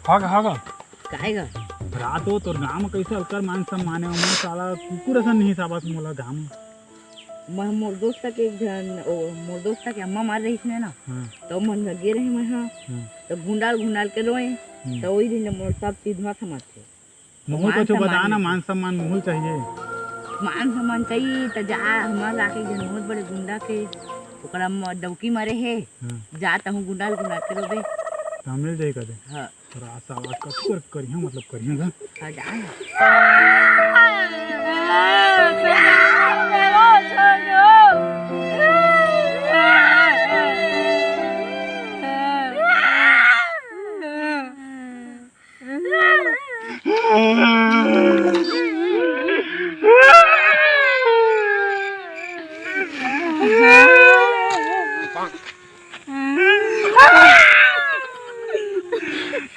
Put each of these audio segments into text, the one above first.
हाँ हाँ काहेगा रात हो तोर गाँव में कैसे हल्कर मान सम्मान है उमन साला कुकुर असन नहीं साबस मोला गाँव में मोर दोस्त के एक जन मोर दोस्त के अम्मा मार रही थी ना तो मन लगे रहे मैं तो घुंडाल के रोए तो वही दिन मोर सब चीज हुआ समझ थे मोहल को जो बताना मान सम्मान मोहल चाहिए मान सम्मान चाहिए तो जा हमार लाके जन बहुत बड़े गुंडा के ओकरा डौकी मारे है जाता हूँ गुंडाल के रोबे तो हम मिल जाए कदे हाँ थोड़ा सा आवाज का करिए मतलब करिए ना हाँ जा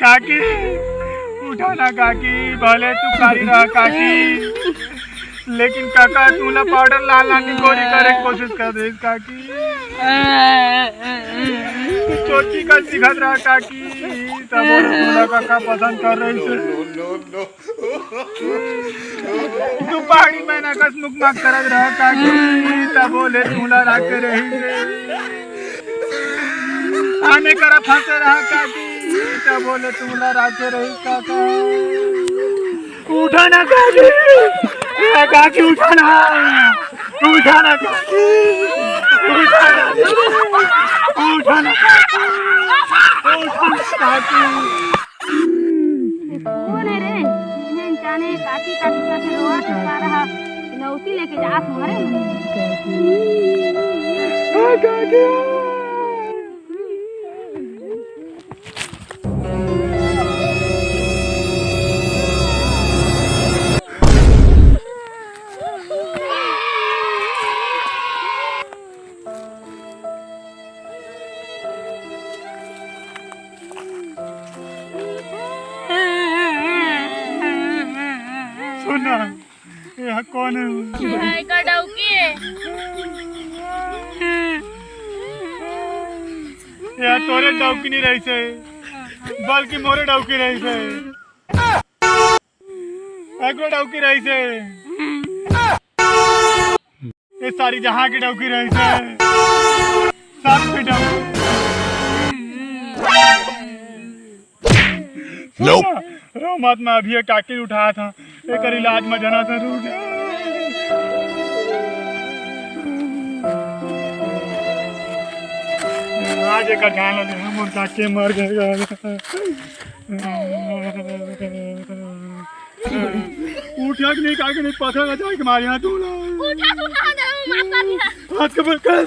काकी उठो ना काकी भले तू कारी रहा काकी लेकिन काका तूला पाउडर लाला की गोरी करे कोशिश कर दे काकी तू चोटी का सिखत रहा काकी तब तूला काका पसंद कर रही से तू पहाड़ी में ना कस मुख मांग करत रहा काकी तब बोले तूला रख रही से आने करा फंसे रहा काकी तब बोले तूला रखे रही काका उठा ना काकी काकी उठाना उठाना काकी उठाना उठाना काकी कौन है रे इन्हें जाने काकी काकी काकी रोआ चुका रहा नौती लेके जात मारे काकी सुना यह कौन है का डौकी है यह तोरे डौकी नहीं रही से बल्कि मोरे डौकी रही से एगो डौकी रही से ये सारी जहां की डौकी रही से सब की डौकी रो मत मैं अभी काकी उठाया था एक इलाज में जाना जरूर आज एक गाना दे हम काके मर गए उठा कि नहीं काके नहीं पता ना जाए कि मारे यहाँ तू उठा दे माफ कर दिया हाथ के बल कर